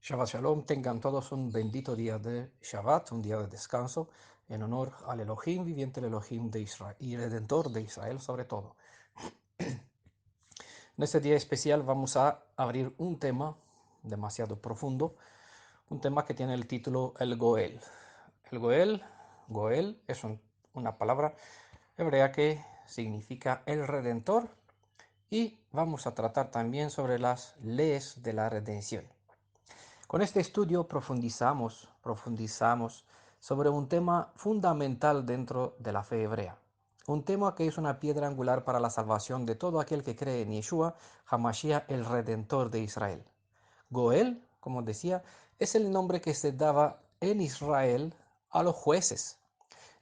Shabbat Shalom, tengan todos un bendito día de Shabbat, un día de descanso, en honor al Elohim viviente, el Elohim de Israel y Redentor de Israel sobre todo. En este día especial vamos a abrir un tema demasiado profundo, un tema que tiene el título El Goel. El Goel es una palabra hebrea que significa el Redentor y vamos a tratar también sobre las leyes de la redención. Con este estudio profundizamos sobre un tema fundamental dentro de la fe hebrea, un tema que es una piedra angular para la salvación de todo aquel que cree en Yeshua, Hamashiach, el Redentor de Israel. Goel, como decía, es el nombre que se daba en Israel a los jueces,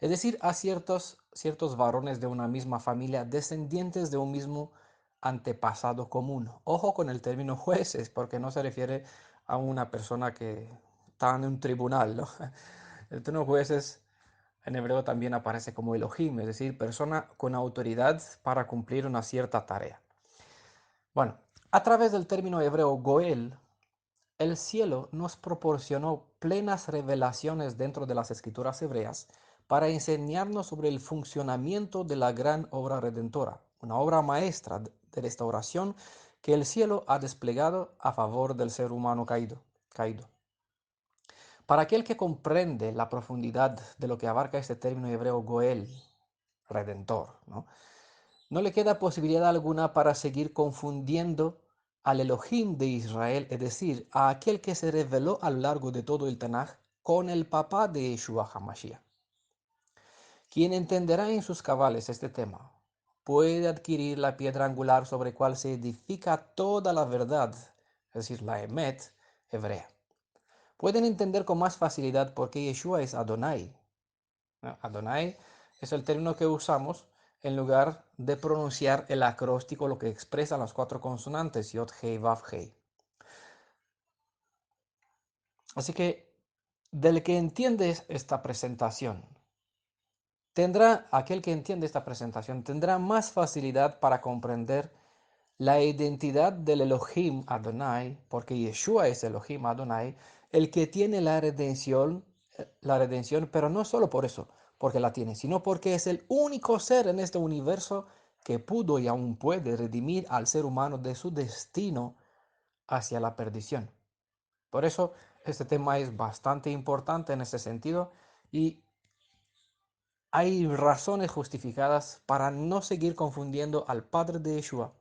es decir, a ciertos varones de una misma familia, descendientes de un mismo antepasado común. Ojo con el término jueces, porque no se refiere a una persona que está en un tribunal, ¿no? El término jueces en hebreo también aparece como Elohim, es decir, persona con autoridad para cumplir una cierta tarea. Bueno, a través del término hebreo Goel, el cielo nos proporcionó plenas revelaciones dentro de las escrituras hebreas para enseñarnos sobre el funcionamiento de la gran obra redentora, una obra maestra de restauración que el cielo ha desplegado a favor del ser humano caído. Para aquel que comprende la profundidad de lo que abarca este término hebreo Goel, redentor, no le queda posibilidad alguna para seguir confundiendo al Elohim de Israel, es decir, a aquel que se reveló a lo largo de todo el Tanaj, con el papá de Yeshua HaMashiach. Quien entenderá en sus cabales este tema puede adquirir la piedra angular sobre cual se edifica toda la verdad, es decir, la Emet hebrea. Pueden entender con más facilidad por qué Yeshua es Adonai. ¿No? Adonai es el término que usamos en lugar de pronunciar el acróstico, lo que expresa las cuatro consonantes, Yod, Hei, Vav, Hei. Así que, del que entiende esta presentación, aquel que entiende esta presentación, tendrá más facilidad para comprender la identidad del Elohim Adonai, porque Yeshua es Elohim Adonai, el que tiene la redención, pero no solo por eso, porque la tiene, sino porque es el único ser en este universo que pudo y aún puede redimir al ser humano de su destino hacia la perdición. Por eso este tema es bastante importante en ese sentido y hay razones justificadas para no seguir confundiendo al Padre de Yeshua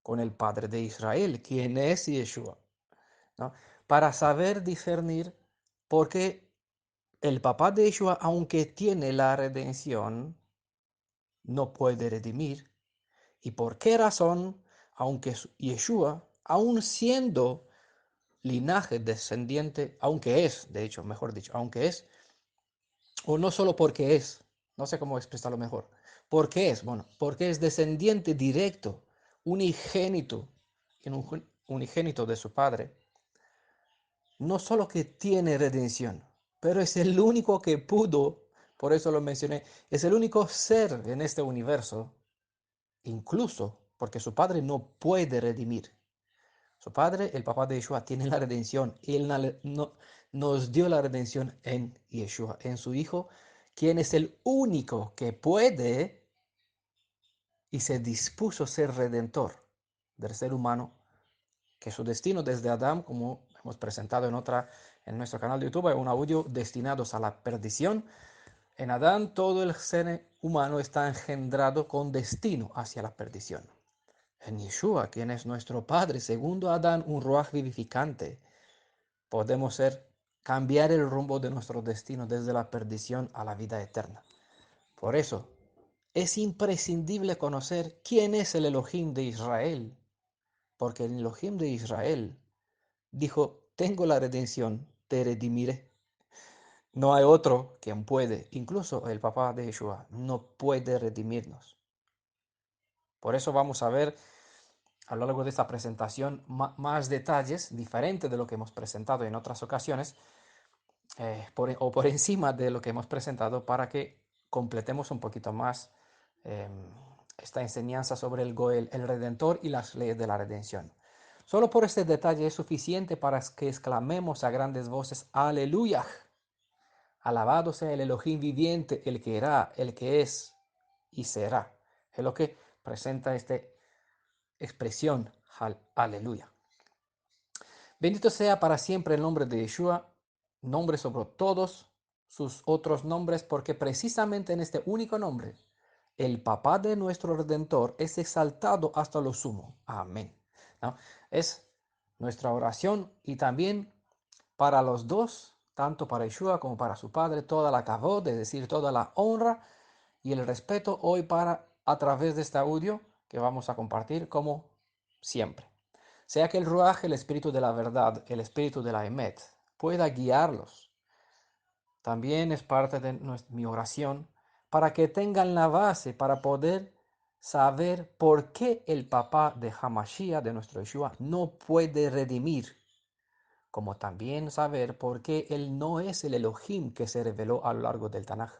con el Padre de Israel, quien es Yeshua, ¿no? Para saber discernir por qué el papá de Yeshua, aunque tiene la redención, no puede redimir, y por qué razón, aunque Yeshua, aun siendo linaje descendiente, aunque es, de hecho, mejor dicho, aunque es, o no solo porque es, no sé cómo expresarlo mejor, ¿por qué es? Bueno, porque es descendiente directo, unigénito, unigénito de su padre, no solo que tiene redención, pero es el único que pudo, por eso lo mencioné, es el único ser en este universo, incluso porque su padre no puede redimir. Su padre, el papá de Yeshua, tiene la redención y él nos dio la redención en Yeshua, en su Hijo, quien es el único que puede y se dispuso a ser redentor del ser humano, que su destino desde Adán, como hemos presentado en nuestro canal de YouTube, es un audio destinados a la perdición. En Adán todo el ser humano está engendrado con destino hacia la perdición. En Yeshua, quien es nuestro Padre, segundo Adán, un ruaj vivificante, podemos cambiar el rumbo de nuestro destino desde la perdición a la vida eterna. Por eso, es imprescindible conocer quién es el Elohim de Israel, porque el Elohim de Israel dijo, tengo la redención, te redimiré. No hay otro quien puede, incluso el papá de Yeshua, no puede redimirnos. Por eso vamos a ver a lo largo de esta presentación más detalles diferentes de lo que hemos presentado en otras ocasiones, o por encima de lo que hemos presentado para que completemos un poquito más eh, esta enseñanza sobre el Goel, el Redentor y las leyes de la redención. Solo por este detalle es suficiente para que exclamemos a grandes voces, aleluya. Alabado sea el Elohim viviente, el que era, el que es y será. Es lo que presenta esta expresión, aleluya. Bendito sea para siempre el nombre de Yeshua, nombre sobre todos sus otros nombres, porque precisamente en este único nombre, el papá de nuestro Redentor es exaltado hasta lo sumo. Amén. ¿No? Es nuestra oración y también para los dos, tanto para Yeshua como para su Padre, toda la kavod, es decir, toda la honra y el respeto hoy para a través de este audio que vamos a compartir como siempre. Sea que el Ruaj, el espíritu de la verdad, el espíritu de la Emet, pueda guiarlos. También es parte de mi oración para que tengan la base para poder saber por qué el papá de Hamashiach, de nuestro Yeshua, no puede redimir, como también saber por qué él no es el Elohim que se reveló a lo largo del Tanaj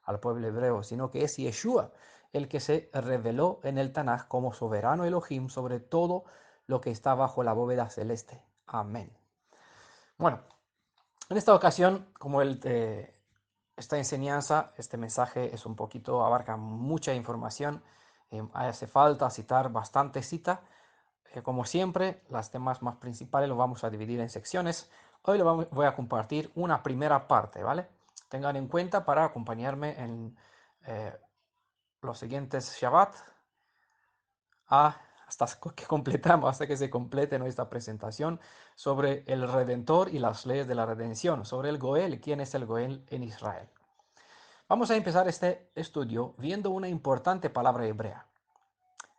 al pueblo hebreo, sino que es Yeshua el que se reveló en el Tanaj como soberano Elohim sobre todo lo que está bajo la bóveda celeste. Amén. Bueno, en esta ocasión, como esta enseñanza, este mensaje es un poquito, abarca mucha información, hace falta citar bastante cita. Como siempre, los temas más principales los vamos a dividir en secciones. Hoy voy a compartir una primera parte, ¿vale? Tengan en cuenta para acompañarme en eh, los siguientes Shabbat hasta que completamos, hasta que se complete nuestra presentación sobre el Redentor y las leyes de la redención, sobre el Goel, quién es el Goel en Israel. Vamos a empezar este estudio viendo una importante palabra hebrea,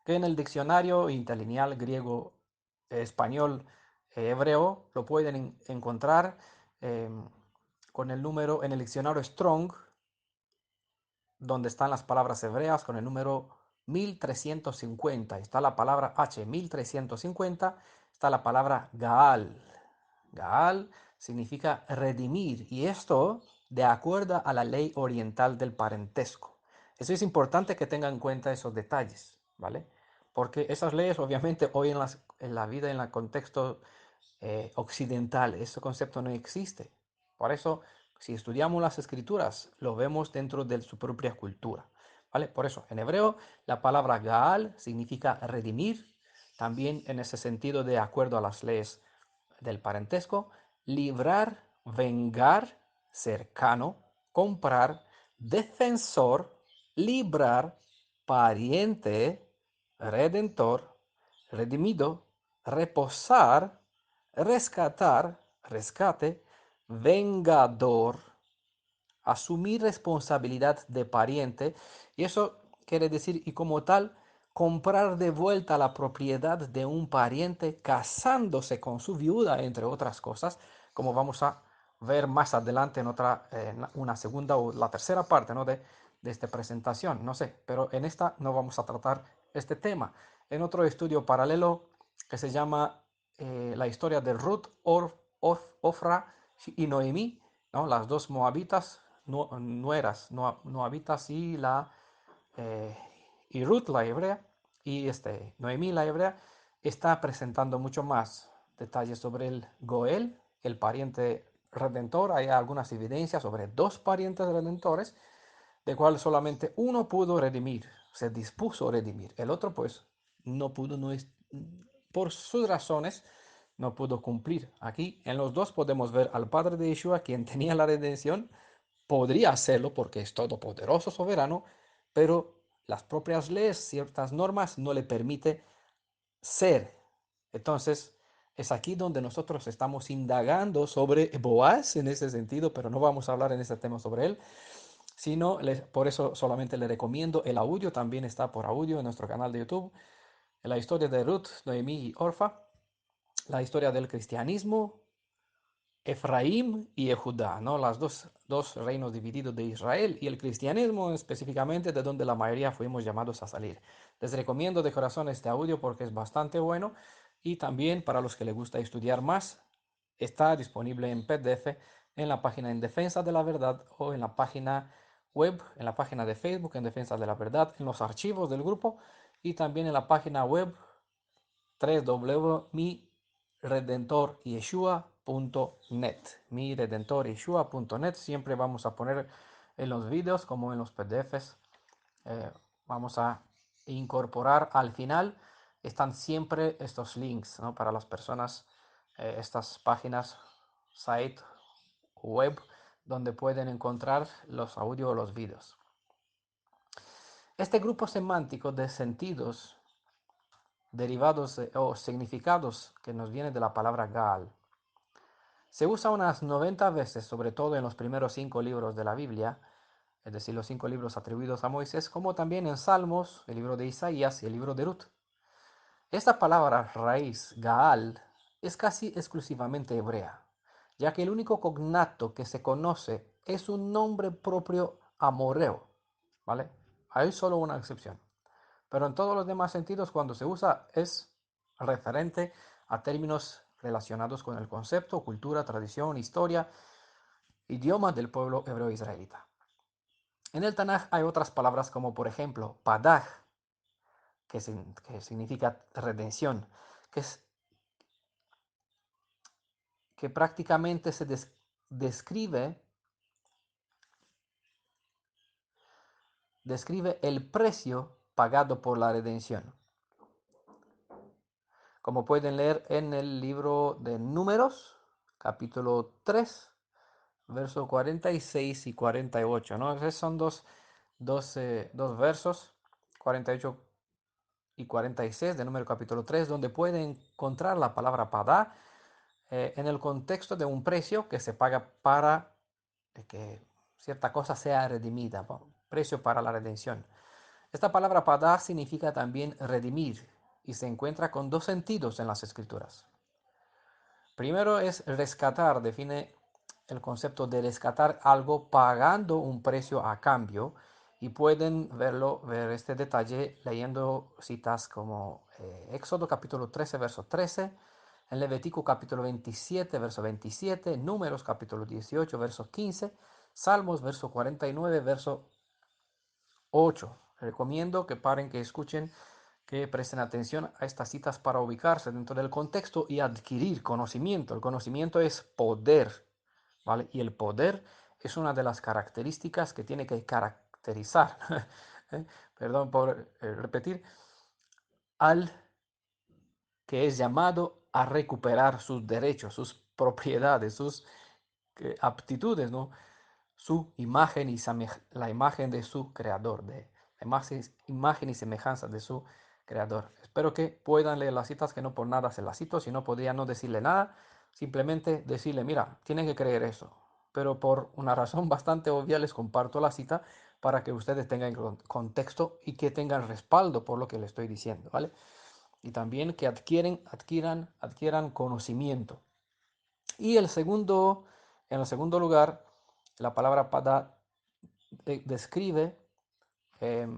que en el diccionario interlineal griego, español, hebreo, lo pueden encontrar eh, con el número en el diccionario Strong, donde están las palabras hebreas, con el número 1350. Está la palabra H, 1350. Está la palabra Gaal. Gaal significa redimir, y esto de acuerdo a la ley oriental del parentesco. Eso es importante que tengan en cuenta esos detalles, ¿vale? Porque esas leyes, obviamente, hoy en la vida, en el contexto occidental, ese concepto no existe. Por eso, si estudiamos las escrituras, lo vemos dentro de su propia cultura, ¿vale? Por eso, en hebreo, la palabra Gaal significa redimir, también en ese sentido de acuerdo a las leyes del parentesco, librar, vengar, cercano, comprar, defensor, librar, pariente, redentor, redimido, reposar, rescatar, rescate, vengador, asumir responsabilidad de pariente, y eso quiere decir, y como tal, comprar de vuelta la propiedad de un pariente casándose con su viuda, entre otras cosas, como vamos a ver más adelante en una segunda o la tercera parte, ¿no? de esta presentación, no sé, pero en esta no vamos a tratar este tema. En otro estudio paralelo que se llama la historia de Ruth, Ofra y Noemí, ¿no? Las dos moabitas, nueras, moabitas eh, y Ruth la hebrea, y Noemí la hebrea, está presentando mucho más detalles sobre el Goel, el pariente redentor. Hay algunas evidencias sobre dos parientes redentores, de cual solamente uno pudo redimir, se dispuso a redimir. El otro, pues, no pudo, por sus razones, no pudo cumplir. Aquí, en los dos podemos ver al Padre de Yeshua, quien tenía la redención, podría hacerlo porque es todopoderoso, soberano, pero las propias leyes, ciertas normas, no le permite ser. Entonces, es aquí donde nosotros estamos indagando sobre Boaz en ese sentido, pero no vamos a hablar en este tema sobre él, sino por eso solamente le recomiendo el audio, también está por audio en nuestro canal de YouTube, la historia de Ruth, Noemí y Orfa, la historia del cristianismo, Efraín y Judá, ¿no? Las dos reinos divididos de Israel y el cristianismo específicamente de donde la mayoría fuimos llamados a salir. Les recomiendo de corazón este audio porque es bastante bueno, y también para los que les gusta estudiar más, está disponible en PDF en la página En Defensa de la Verdad, o en la página web, en la página de Facebook En Defensa de la Verdad, en los archivos del grupo, y también en la página web miredentoryeshua.net. Miredentoryeshua.net. Siempre vamos a poner en los vídeos como en los PDFs. Vamos a incorporar al final. Están siempre estos links, ¿no? Para las personas, estas páginas, site, web, donde pueden encontrar los audios o los vídeos. Este grupo semántico de sentidos derivados o significados que nos viene de la palabra Gaal se usa unas 90 veces, sobre todo en los primeros 5 libros de la Biblia, es decir, los 5 libros atribuidos a Moisés, como también en Salmos, el libro de Isaías y el libro de Ruth. Esta palabra raíz, Gaal, es casi exclusivamente hebrea, ya que el único cognato que se conoce es un nombre propio amorreo, ¿vale? Hay solo una excepción. Pero en todos los demás sentidos, cuando se usa, es referente a términos relacionados con el concepto, cultura, tradición, historia, idioma del pueblo hebreo israelita. En el Tanaj hay otras palabras como por ejemplo Padaj, que significa redención, que, es, que prácticamente se describe el precio pagado por la redención. Como pueden leer en el libro de Números, capítulo 3, versos 46 y 48, ¿no? Esos son dos versos, 48 y 46 de Número capítulo 3, donde pueden encontrar la palabra padá en el contexto de un precio que se paga para que cierta cosa sea redimida, ¿no? Precio para la redención. Esta palabra padá significa también redimir y se encuentra con dos sentidos en las escrituras. Primero es rescatar, define el concepto de rescatar algo pagando un precio a cambio y pueden ver este detalle leyendo citas como Éxodo capítulo 13, verso 13, en Levítico capítulo 27, verso 27, Números capítulo 18, verso 15, Salmos verso 49, verso 8. Recomiendo que paren, que escuchen, que presten atención a estas citas para ubicarse dentro del contexto y adquirir conocimiento. El conocimiento es poder, ¿vale? Y el poder es una de las características que tiene que caracterizar, perdón por repetir, al que es llamado a recuperar sus derechos, sus propiedades, sus aptitudes, ¿no? Su imagen y la imagen de su creador, de la imagen y semejanza de su creador. Espero que puedan leer las citas, que no por nada se las cito, si no podría no decirle nada, simplemente decirle, mira, tienen que creer eso. Pero por una razón bastante obvia les comparto la cita para que ustedes tengan contexto y que tengan respaldo por lo que les estoy diciendo, ¿vale? Y también que adquieran conocimiento. Y en el segundo lugar, la palabra pada describe eh,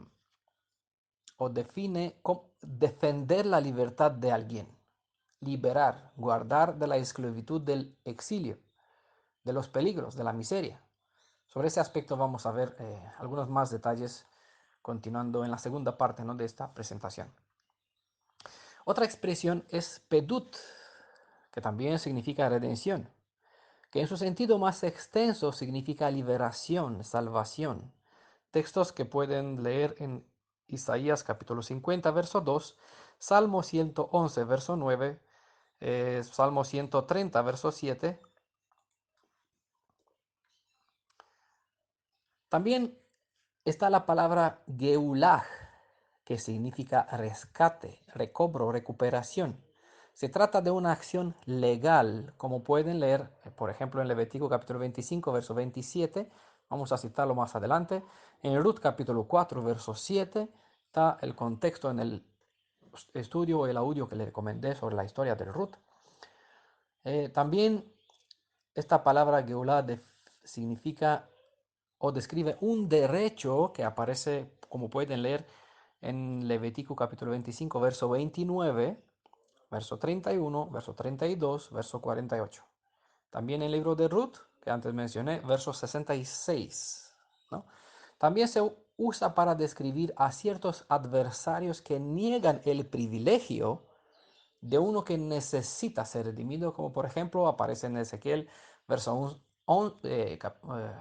o define cómo defender la libertad de alguien, liberar, guardar de la esclavitud del exilio, de los peligros, de la miseria. Sobre ese aspecto vamos a ver algunos más detalles continuando en la segunda parte, ¿no?, de esta presentación. Otra expresión es pedut, que también significa redención, que en su sentido más extenso significa liberación, salvación. Textos que pueden leer en Isaías capítulo 50, verso 2, Salmo 111, verso 9, Salmo 130, verso 7. También está la palabra Geulah, que significa rescate, recobro, recuperación. Se trata de una acción legal, como pueden leer, por ejemplo, en Levítico capítulo 25, verso 27. Vamos a citarlo más adelante. En Ruth capítulo 4, verso 7, está el contexto en el estudio o el audio que le recomendé sobre la historia de Ruth. También esta palabra Geulah significa o describe un derecho que aparece, como pueden leer, en Levítico capítulo 25, verso 29, verso 31, verso 32, verso 48. También en el libro de Ruth, que antes mencioné, verso 66, ¿no? También se usa para describir a ciertos adversarios que niegan el privilegio de uno que necesita ser redimido, como por ejemplo aparece en Ezequiel,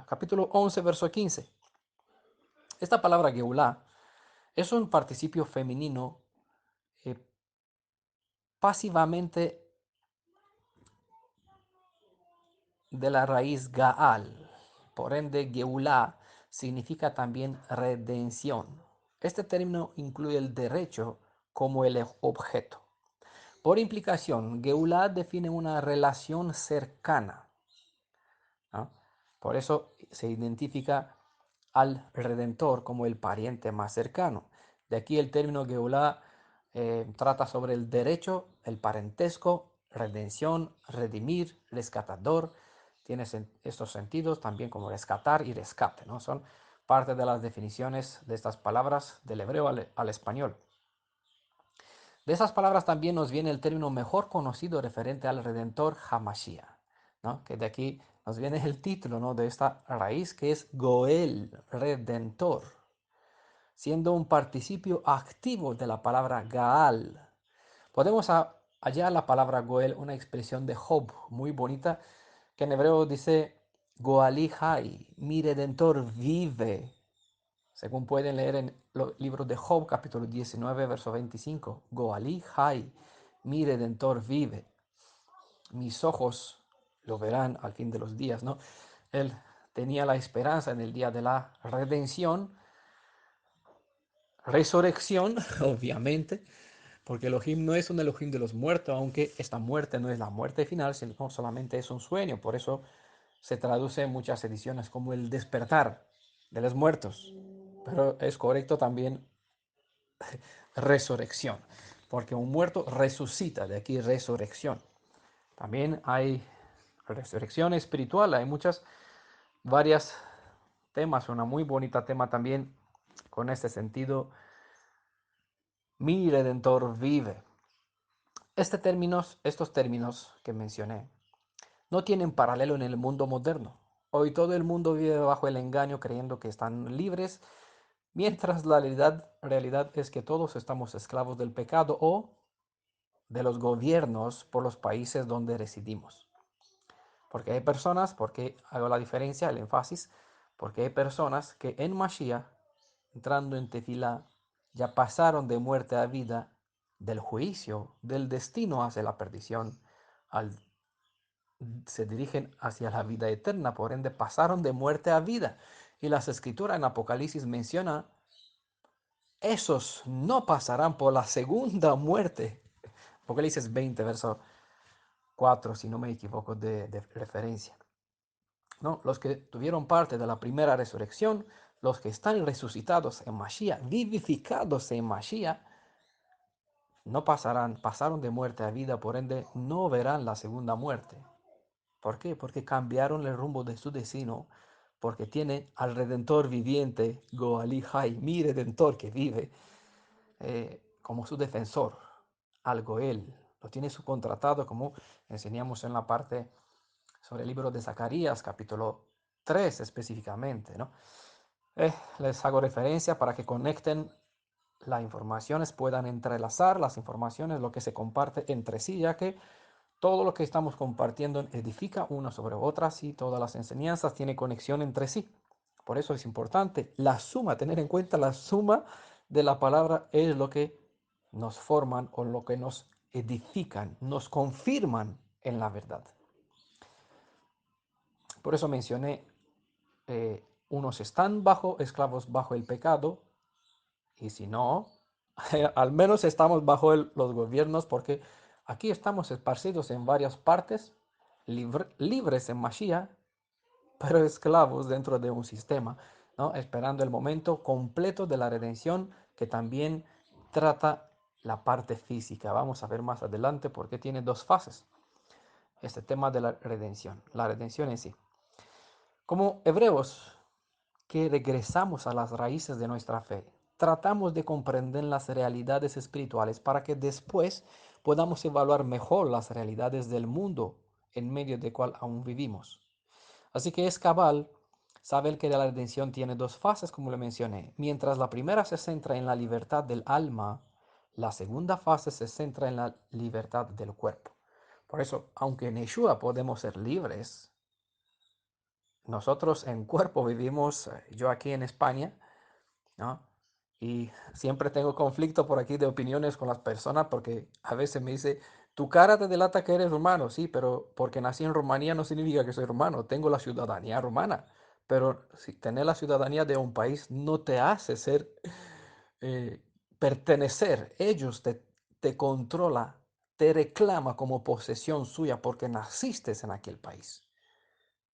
capítulo 11, verso 15. Esta palabra Geulah es un participio femenino eh, pasivamente de la raíz Gaal. Por ende, Geulah significa también redención. Este término incluye el derecho como el objeto. Por implicación, Geulah define una relación cercana, ¿no? Por eso se identifica al Redentor como el pariente más cercano. De aquí el término Geulah trata sobre el derecho, el parentesco, redención, redimir, rescatador. Tiene estos sentidos también como rescatar y rescate, ¿no? Son parte de las definiciones de estas palabras del hebreo al español. De esas palabras también nos viene el término mejor conocido referente al Redentor Hamashiach, ¿no? Que de aquí nos viene el título, ¿no? De esta raíz que es Goel, Redentor, siendo un participio activo de la palabra Gaal. Podemos hallar la palabra Goel, una expresión de Job muy bonita, que en hebreo dice Goali Hai, mi Redentor vive. Según pueden leer en los libros de Job, capítulo 19, verso 25. Goali Hai, mi Redentor vive. Mis ojos lo verán al fin de los días, ¿no? Él tenía la esperanza en el día de la redención, resurrección, obviamente, porque Elohim no es un Elohim de los muertos, aunque esta muerte no es la muerte final, sino solamente es un sueño. Por eso se traduce en muchas ediciones como el despertar de los muertos. Pero es correcto también resurrección, porque un muerto resucita, de aquí resurrección. También hay resurrección espiritual, hay muchas, varias temas, una muy bonita tema también con este sentido, mi redentor vive. Estos términos que mencioné no tienen paralelo en el mundo moderno. Hoy todo el mundo vive bajo el engaño creyendo que están libres, mientras la realidad es que todos estamos esclavos del pecado o de los gobiernos por los países donde residimos. Porque hay personas, porque hago la diferencia, el énfasis, porque hay personas que en Mashiach, entrando en Tefilá, ya pasaron de muerte a vida, del juicio, del destino hacia la perdición, al, se dirigen hacia la vida eterna, por ende pasaron de muerte a vida. Y las escrituras en Apocalipsis menciona, esos no pasarán por la segunda muerte. Apocalipsis 20, verso 4 si no me equivoco de referencia. ¿No? Los que tuvieron parte de la primera resurrección, los que están resucitados en Mashiach, vivificados en Mashiach, no pasaron de muerte a vida, por ende no verán la segunda muerte. ¿Por qué? Porque cambiaron el rumbo de su destino, porque tiene al Redentor viviente, Goali Hai, mi Redentor que vive, como su defensor, al Goel. Lo tiene subcontratado, como enseñamos en la parte sobre el libro de Zacarías, capítulo 3 específicamente, ¿no? Les hago referencia para que conecten las informaciones, puedan entrelazar las informaciones, lo que se comparte entre sí, ya que todo lo que estamos compartiendo edifica una sobre otras y todas las enseñanzas tienen conexión entre sí. Por eso es importante la suma, tener en cuenta la suma de la palabra es lo que nos forman o lo que nos edifican, nos confirman en la verdad. Por eso mencioné, unos están esclavos bajo el pecado, y si no, al menos estamos bajo los gobiernos, porque aquí estamos esparcidos en varias partes, libres en Mashiach, pero esclavos dentro de un sistema, ¿no? Esperando el momento completo de la redención, que también trata la parte física. Vamos a ver más adelante porque tiene dos fases este tema de la redención en sí. Como hebreos que regresamos a las raíces de nuestra fe, tratamos de comprender las realidades espirituales para que después podamos evaluar mejor las realidades del mundo en medio del cual aún vivimos. Así que es cabal saber que la redención tiene dos fases, como le mencioné. Mientras la primera se centra en la libertad del alma La segunda fase se centra en la libertad del cuerpo. Por eso, aunque en Yeshua podemos ser libres, nosotros en cuerpo vivimos, yo aquí en España, ¿no? Y siempre tengo conflicto por aquí de opiniones con las personas porque a veces me dice, tu cara te delata que eres rumano, sí, pero porque nací en Rumanía no significa que soy rumano, tengo la ciudadanía rumana, pero si tener la ciudadanía de un país no te hace ser, eh, pertenecer, ellos te controla, te reclama como posesión suya porque naciste en aquel país,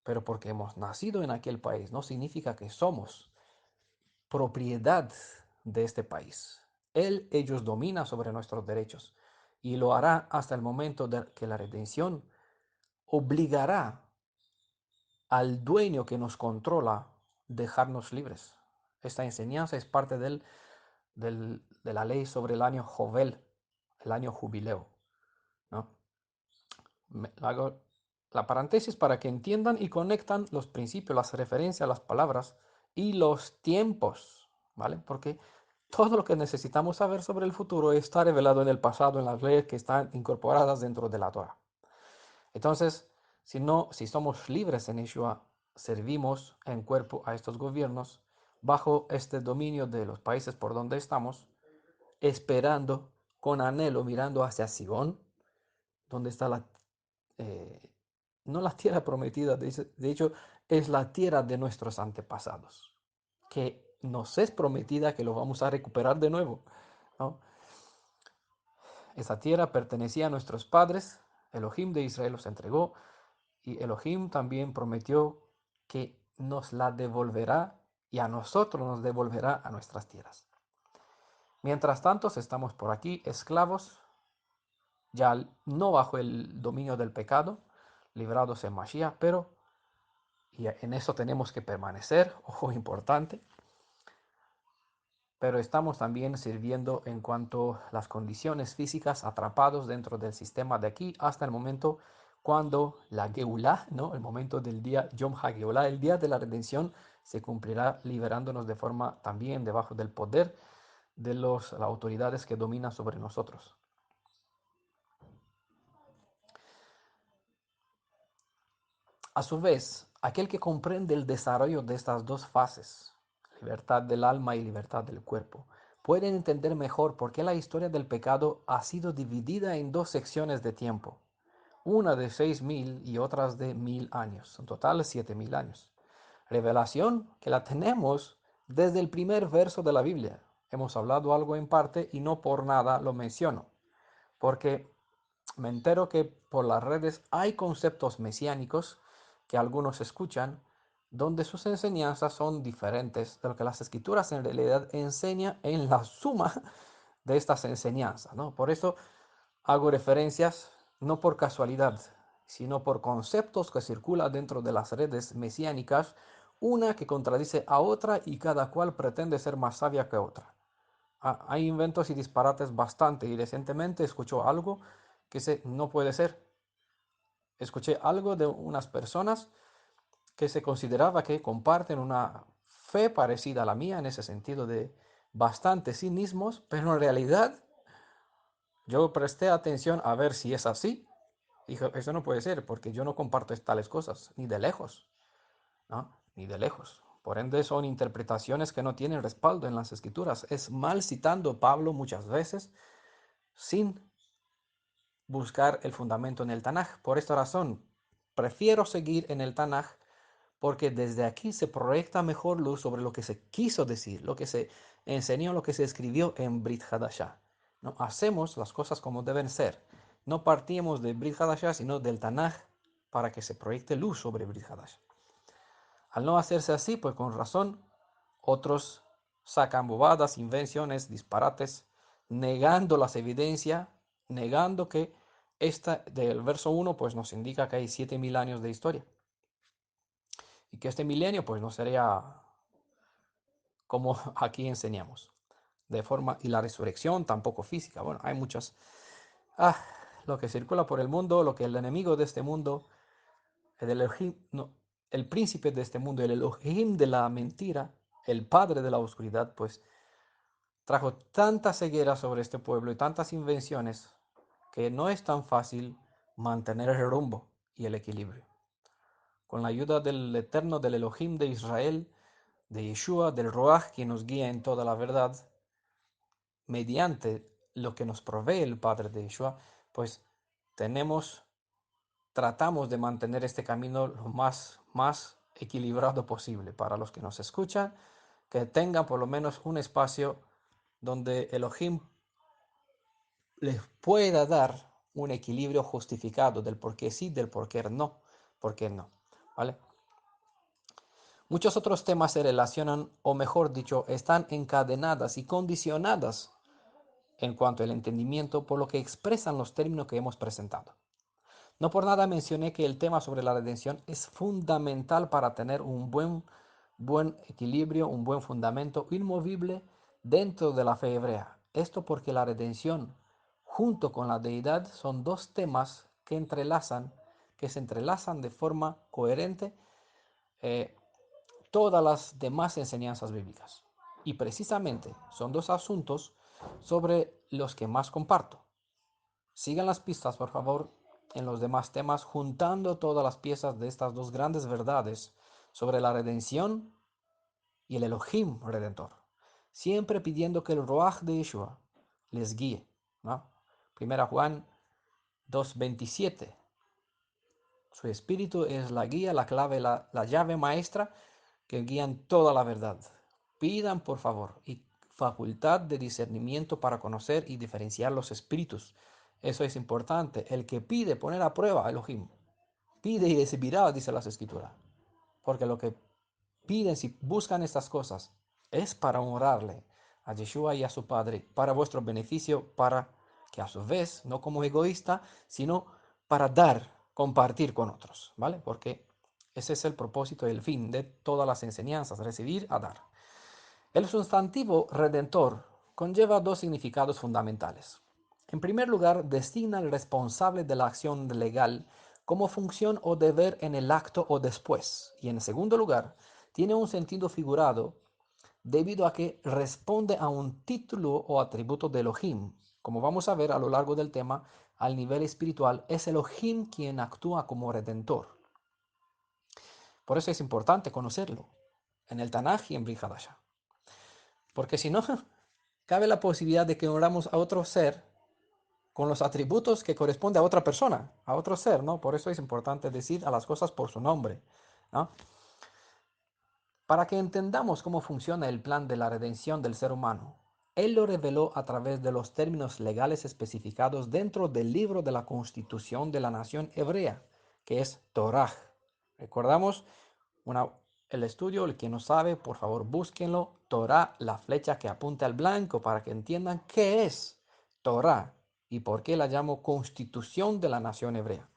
pero porque hemos nacido en aquel país no significa que somos propiedad de este país. Ellos dominan sobre nuestros derechos y lo hará hasta el momento de que la redención obligará al dueño que nos controla dejarnos libres. Esta enseñanza es parte de la ley sobre el año Jovel, el año jubileo, ¿no? Hago la paréntesis para que entiendan y conectan los principios, las referencias, las palabras y los tiempos, ¿vale? Porque todo lo que necesitamos saber sobre el futuro está revelado en el pasado, en las leyes que están incorporadas dentro de la Torah. Entonces, si somos libres en Yeshua, servimos en cuerpo a estos gobiernos bajo este dominio de los países por donde estamos, esperando con anhelo, mirando hacia Sion, donde está eh, no la tierra prometida, de hecho, es la tierra de nuestros antepasados, que nos es prometida que lo vamos a recuperar de nuevo, ¿no? Esa tierra pertenecía a nuestros padres, Elohim de Israel los entregó y Elohim también prometió que nos la devolverá y a nosotros nos devolverá a nuestras tierras. Mientras tanto, estamos por aquí esclavos, ya no bajo el dominio del pecado, librados en Mashiach, pero y en eso tenemos que permanecer, ojo importante, pero estamos también sirviendo en cuanto a las condiciones físicas atrapados dentro del sistema de aquí hasta el momento cuando la Geulah, ¿no? El momento del día Yom HaGeulah, el día de la redención, se cumplirá liberándonos de forma también debajo del poder de las autoridades que dominan sobre nosotros. A su vez, aquel que comprende el desarrollo de estas dos fases, libertad del alma y libertad del cuerpo, puede entender mejor por qué la historia del pecado ha sido dividida en dos secciones de tiempo, una de 6.000 y otras de 1.000 años, en total 7.000 años. Revelación que la tenemos desde el primer verso de la Biblia. Hemos hablado algo en parte y no por nada lo menciono, porque me entero que por las redes hay conceptos mesiánicos que algunos escuchan, donde sus enseñanzas son diferentes de lo que las escrituras en realidad enseñan en la suma de estas enseñanzas, ¿no? Por eso hago referencias no por casualidad, sino por conceptos que circulan dentro de las redes mesiánicas, una que contradice a otra y cada cual pretende ser más sabia que otra. Hay inventos y disparates bastante y recientemente escuchó algo que no puede ser. Escuché algo de unas personas que se consideraba que comparten una fe parecida a la mía en ese sentido de bastantes cinismos, pero en realidad yo presté atención a ver si es así. Dijo, eso no puede ser porque yo no comparto tales cosas, ni de lejos, ¿no? Ni de lejos. Por ende, son interpretaciones que no tienen respaldo en las escrituras. Es mal citando Pablo muchas veces sin buscar el fundamento en el Tanaj. Por esta razón, prefiero seguir en el Tanaj porque desde aquí se proyecta mejor luz sobre lo que se quiso decir, lo que se enseñó, lo que se escribió en Brit Hadashah. ¿No? Hacemos las cosas como deben ser. No partimos de Brit Hadashah, sino del Tanaj para que se proyecte luz sobre Brit Hadashah. Al no hacerse así, pues con razón, otros sacan bobadas, invenciones, disparates, negando las evidencias, negando que esta del verso 1 pues nos indica que hay 7.000 años de historia y que este milenio pues no sería como aquí enseñamos, de forma y la resurrección tampoco física. Bueno, hay muchas ah, lo que circula por el mundo, lo que el enemigo de este mundo, el Elohim, no, el príncipe de este mundo, el Elohim de la mentira, el padre de la oscuridad, pues trajo tanta ceguera sobre este pueblo y tantas invenciones que no es tan fácil mantener el rumbo y el equilibrio. Con la ayuda del Eterno, del Elohim de Israel, de Yeshua, del Roach, quien nos guía en toda la verdad, mediante lo que nos provee el Padre de Yeshua, pues tenemos, tratamos de mantener este camino lo más equilibrado posible para los que nos escuchan, que tengan por lo menos un espacio donde Elohim les pueda dar un equilibrio justificado del por qué sí, del por qué no, ¿vale? Muchos otros temas se relacionan, o mejor dicho, están encadenadas y condicionadas en cuanto al entendimiento por lo que expresan los términos que hemos presentado. No por nada mencioné que el tema sobre la redención es fundamental para tener un buen equilibrio, un buen fundamento inmovible dentro de la fe hebrea. Esto porque la redención junto con la deidad son dos temas que se entrelazan de forma coherente eh, todas las demás enseñanzas bíblicas. Y precisamente son dos asuntos sobre los que más comparto. Sigan las pistas, por favor, en los demás temas, juntando todas las piezas de estas dos grandes verdades sobre la redención y el Elohim redentor. Siempre pidiendo que el Roaj de Yeshua les guíe, ¿no? Primera Juan 2:27. Su espíritu es la guía, la clave, la llave maestra que guían toda la verdad. Pidan, por favor, y facultad de discernimiento para conocer y diferenciar los espíritus. Eso es importante. El que pide poner a prueba a Elohim, pide y recibirá, dice las escrituras. Porque lo que piden, si buscan estas cosas, es para honrarle a Yeshua y a su Padre, para vuestro beneficio, para que a su vez, no como egoísta, sino para dar, compartir con otros, ¿vale? Porque ese es el propósito y el fin de todas las enseñanzas, recibir a dar. El sustantivo redentor conlleva dos significados fundamentales. En primer lugar, designa al responsable de la acción legal como función o deber en el acto o después. Y en segundo lugar, tiene un sentido figurado debido a que responde a un título o atributo de Elohim. Como vamos a ver a lo largo del tema, al nivel espiritual, es Elohim quien actúa como redentor. Por eso es importante conocerlo en el Tanaj y en Brit Hadashah. Porque si no, cabe la posibilidad de que honramos a otro ser con los atributos que corresponde a otra persona, a otro ser, ¿no? Por eso es importante decir a las cosas por su nombre, ¿no? Para que entendamos cómo funciona el plan de la redención del ser humano, Él lo reveló a través de los términos legales especificados dentro del libro de la Constitución de la Nación Hebrea, que es Torah. Recordamos una, el estudio, el que no sabe, por favor búsquenlo. Torah, la flecha que apunta al blanco, para que entiendan qué es Torah y por qué la llamo Constitución de la Nación Hebrea.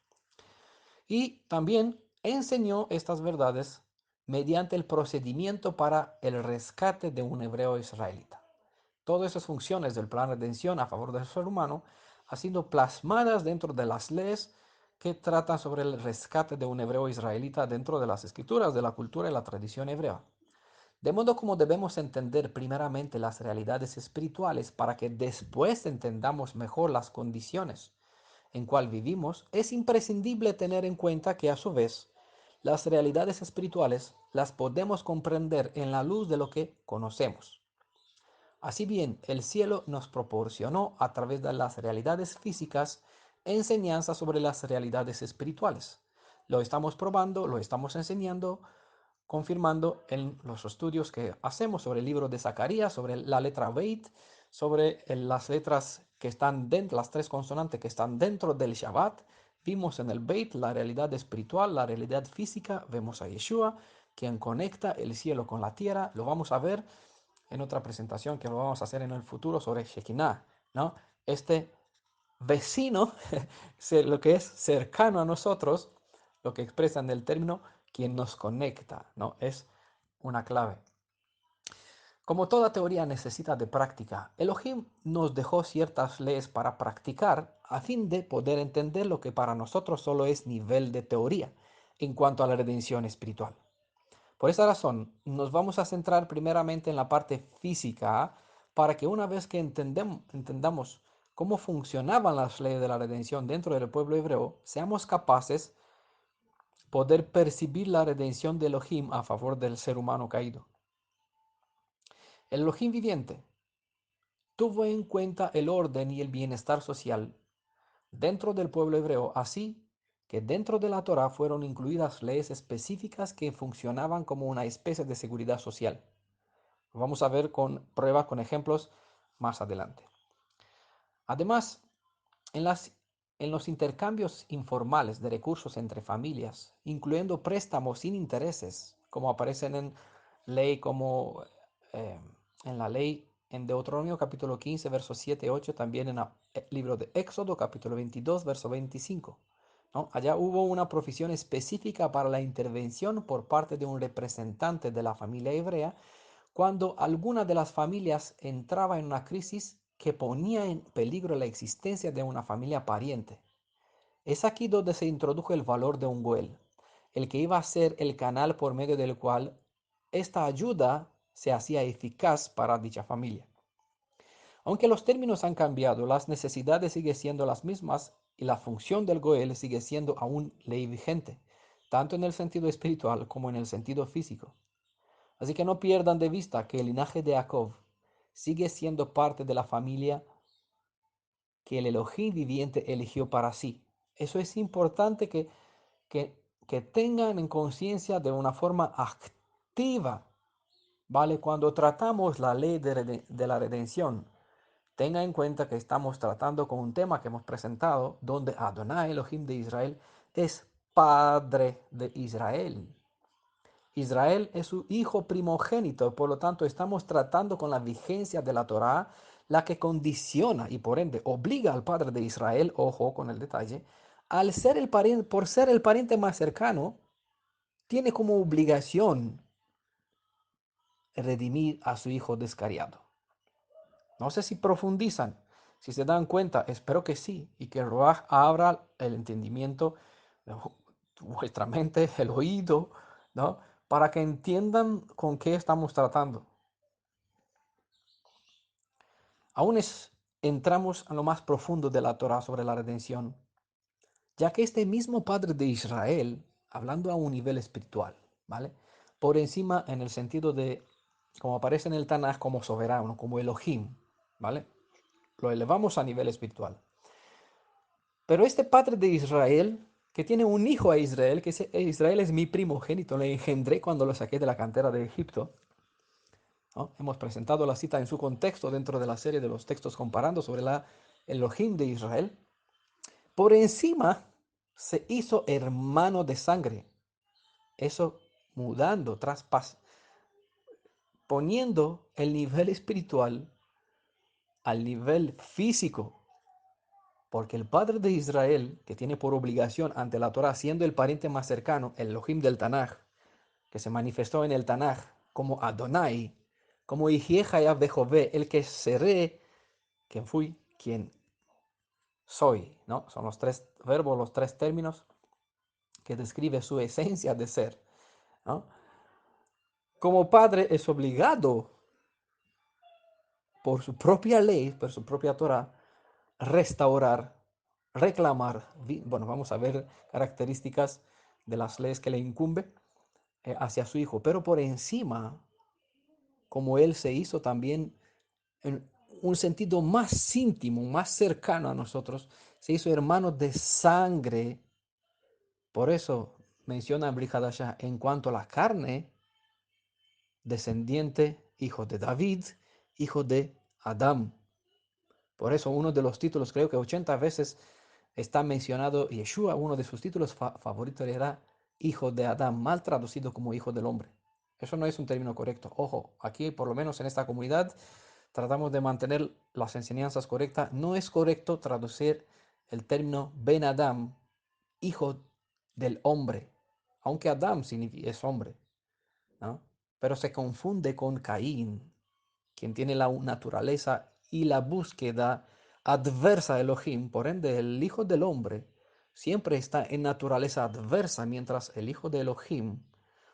Y también enseñó estas verdades mediante el procedimiento para el rescate de un hebreo israelita. Todas esas funciones del plan de redención a favor del ser humano han sido plasmadas dentro de las leyes que tratan sobre el rescate de un hebreo israelita dentro de las escrituras, de la cultura y la tradición hebrea. De modo como debemos entender primeramente las realidades espirituales para que después entendamos mejor las condiciones en cual vivimos, es imprescindible tener en cuenta que a su vez las realidades espirituales las podemos comprender en la luz de lo que conocemos. Así bien, el cielo nos proporcionó a través de las realidades físicas enseñanza sobre las realidades espirituales. Lo estamos probando, lo estamos enseñando, confirmando en los estudios que hacemos sobre el libro de Zacarías, sobre la letra Beit, sobre las letras que están dentro, las tres consonantes que están dentro del Shabbat. Vimos en el Beit la realidad espiritual, la realidad física, vemos a Yeshua, quien conecta el cielo con la tierra. Lo vamos a ver en otra presentación que lo vamos a hacer en el futuro sobre Shekinah, ¿no? Este vecino, lo que es cercano a nosotros, lo que expresan el término, quien nos conecta, ¿no? Es una clave. Como toda teoría necesita de práctica, Elohim nos dejó ciertas leyes para practicar a fin de poder entender lo que para nosotros solo es nivel de teoría en cuanto a la redención espiritual. Por esa razón, nos vamos a centrar primeramente en la parte física para que una vez que entendamos cómo funcionaban las leyes de la redención dentro del pueblo hebreo, seamos capaces poder percibir la redención de Elohim a favor del ser humano caído. El Elohim viviente tuvo en cuenta el orden y el bienestar social dentro del pueblo hebreo, así que dentro de la Torá fueron incluidas leyes específicas que funcionaban como una especie de seguridad social. Lo vamos a ver con pruebas, con ejemplos más adelante. Además, en, las, en los intercambios informales de recursos entre familias, incluyendo préstamos sin intereses, como aparecen en ley como eh, en la ley en Deuteronomio capítulo 15, versos 7 y 8, también en el libro de Éxodo capítulo 22, verso 25. ¿No? Allá hubo una provisión específica para la intervención por parte de un representante de la familia hebrea cuando alguna de las familias entraba en una crisis que ponía en peligro la existencia de una familia pariente. Es aquí donde se introdujo el valor de un goel, el que iba a ser el canal por medio del cual esta ayuda se hacía eficaz para dicha familia. Aunque los términos han cambiado, las necesidades siguen siendo las mismas y la función del goel sigue siendo aún ley vigente, tanto en el sentido espiritual como en el sentido físico. Así que no pierdan de vista que el linaje de Jacob sigue siendo parte de la familia que el Elohim viviente eligió para sí. Eso es importante que, que tengan en conciencia de una forma activa, ¿vale? Cuando tratamos la ley de la redención, tenga en cuenta que estamos tratando con un tema que hemos presentado, donde Adonai Elohim de Israel es padre de Israel. Israel es su hijo primogénito, por lo tanto estamos tratando con la vigencia de la Torá, la que condiciona y por ende obliga al padre de Israel, ojo con el detalle, al ser el pariente, por ser el pariente más cercano, tiene como obligación redimir a su hijo descariado. No sé si profundizan, si se dan cuenta, espero que sí, y que Ruach abra el entendimiento de vuestra mente, el oído, ¿no? Para que entiendan con qué estamos tratando. Aún entramos a lo más profundo de la Torah sobre la redención, ya que este mismo Padre de Israel, hablando a un nivel espiritual, ¿vale? Por encima en el sentido de, como aparece en el Tanaj, como soberano, como Elohim, ¿vale? Lo elevamos a nivel espiritual. Pero este Padre de Israel, que tiene un hijo a Israel, que Israel es mi primogénito, le engendré cuando lo saqué de la cantera de Egipto, ¿no? Hemos presentado la cita en su contexto dentro de la serie de los textos comparando sobre la Elohim de Israel. Por encima se hizo hermano de sangre. Eso mudando, poniendo el nivel espiritual al nivel físico. Porque el padre de Israel, que tiene por obligación ante la Torah, siendo el pariente más cercano, el Elohim del Tanaj, que se manifestó en el Tanaj como Adonai, como Ijieja Jehové, el que seré, quien fui, quien soy, ¿no? Son los tres verbos, los tres términos que describe su esencia de ser, ¿no? Como padre es obligado por su propia ley, por su propia Torah, restaurar, reclamar. Bueno, vamos a ver características de las leyes que le incumbe hacia su hijo, pero por encima, como él se hizo también en un sentido más íntimo, más cercano a nosotros, se hizo hermano de sangre. Por eso menciona Brihadashah en cuanto a la carne, descendiente, hijo de David, hijo de Adán. Por eso uno de los títulos, creo que 80 veces está mencionado Yeshua, uno de sus títulos favoritos era hijo de Adán, mal traducido como hijo del hombre. Eso no es un término correcto. Ojo, aquí por lo menos en esta comunidad tratamos de mantener las enseñanzas correctas. No es correcto traducir el término Ben Adam, hijo del hombre, aunque Adam es hombre, ¿no? Pero se confunde con Caín, quien tiene la naturaleza y la búsqueda adversa a Elohim. Por ende, el Hijo del Hombre siempre está en naturaleza adversa, mientras el Hijo de Elohim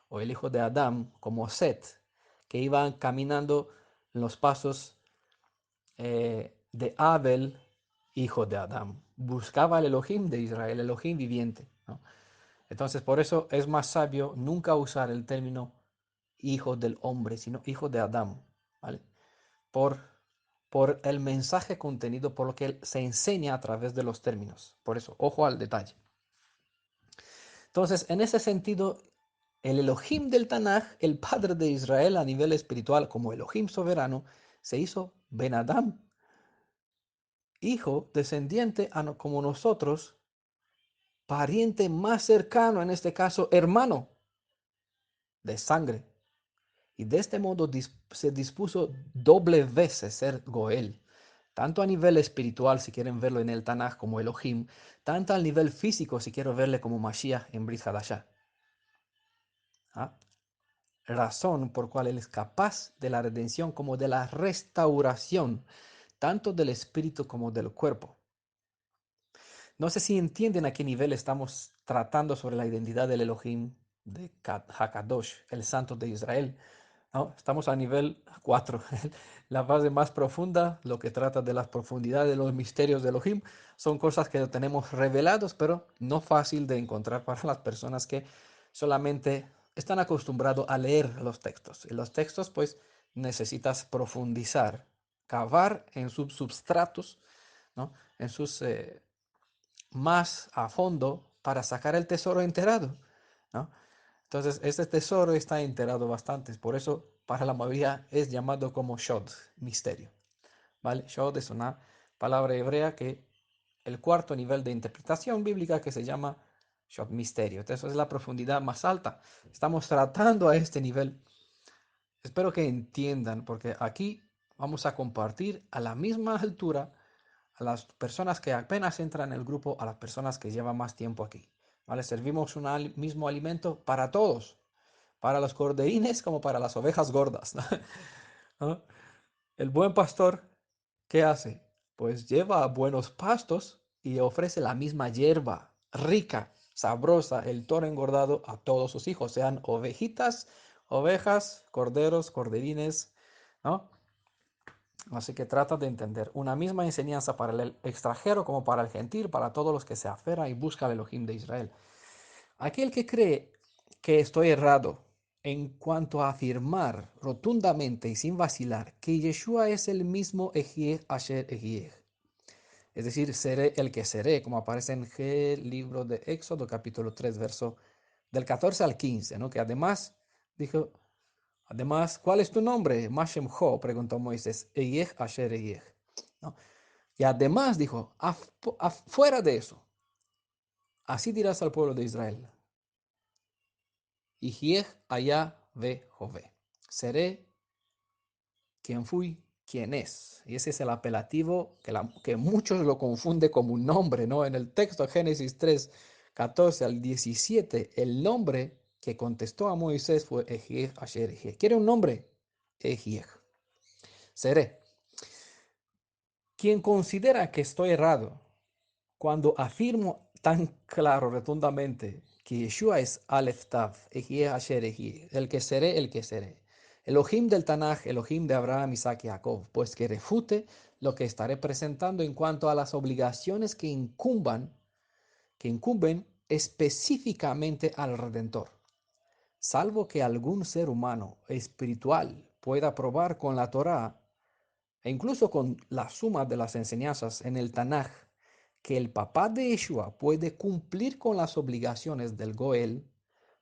o el Hijo de Adán, como Set, que iban caminando en los pasos de Abel, hijo de Adán. Buscaba el Elohim de Israel, el Elohim viviente, ¿no? Entonces, por eso es más sabio nunca usar el término hijo del hombre, sino hijo de Adán, ¿vale? Por, por el mensaje contenido, por lo que él se enseña a través de los términos. Por eso, ojo al detalle. Entonces, en ese sentido, el Elohim del Tanaj, el Padre de Israel a nivel espiritual, como Elohim soberano, se hizo Ben Adam, hijo, descendiente como nosotros, pariente más cercano, en este caso, hermano de sangre. Y de este modo se dispuso doble veces ser Goel, tanto a nivel espiritual, si quieren verlo en el Tanaj como Elohim, tanto al nivel físico, si quiero verle como Mashiach en Brit Hadashah. ¿Ah? Razón por cual Él es capaz de la redención como de la restauración, tanto del espíritu como del cuerpo. No sé si entienden a qué nivel estamos tratando sobre la identidad del Elohim de Hakadosh, el Santo de Israel. ¿No? Estamos a nivel 4, la base más profunda, lo que trata de las profundidades de los misterios de Elohim. Son cosas que tenemos revelados, pero no fácil de encontrar para las personas que solamente están acostumbrados a leer los textos. Y los textos, pues, necesitas profundizar, cavar en sus substratos, ¿no? En sus más a fondo para sacar el tesoro enterrado, ¿no? Entonces, este tesoro está enterrado bastante, por eso para la mayoría es llamado como Shod, misterio, ¿vale? Shod es una palabra hebrea que el cuarto nivel de interpretación bíblica que se llama Shod, misterio. Entonces, es la profundidad más alta. Estamos tratando a este nivel. Espero que entiendan, porque aquí vamos a compartir a la misma altura a las personas que apenas entran en el grupo, a las personas que llevan más tiempo aquí. ¿Vale? Servimos un mismo alimento para todos, para los corderines como para las ovejas gordas. ¿No? El buen pastor, ¿qué hace? Pues lleva a buenos pastos y ofrece la misma hierba rica, sabrosa, el toro engordado a todos sus hijos, sean ovejitas, ovejas, corderos, corderines, ¿no? Así que trata de entender una misma enseñanza para el extranjero como para el gentil, para todos los que se aferran y buscan el Elohim de Israel. Aquel que cree que estoy errado en cuanto a afirmar rotundamente y sin vacilar que Yeshua es el mismo Ejiej Asher Ejiej, es decir, seré el que seré, como aparece en el libro de Éxodo, capítulo 3, verso del 14 al 15, ¿no? Que además dijo, además, ¿cuál es tu nombre? Mashem Ho, preguntó Moisés, Ejiej Asher Ejiej, ¿no? Y además dijo, afuera de eso, así dirás al pueblo de Israel, Hijiej allá ve Jové. Seré quien fui, quien es. Y ese es el apelativo que muchos lo confunden como un nombre, ¿no? En el texto Génesis 3, 14 al 17, el nombre que contestó a Moisés fue Ejiej Asher Ejiej. ¿Quiere un nombre? Ejiej. Seré. Quien considera que estoy errado cuando afirmo tan claro, rotundamente, que Yeshua es Aleph Tav, Ejieh Asher Ejieh, el que seré, el que seré. Elohim del Tanaj, Elohim de Abraham, Isaac y Jacob, pues que refute lo que estaré presentando en cuanto a las obligaciones que incumben específicamente al Redentor, salvo que algún ser humano espiritual pueda probar con la Torá e incluso con la suma de las enseñanzas en el Tanaj, que el papá de Yeshua puede cumplir con las obligaciones del Goel,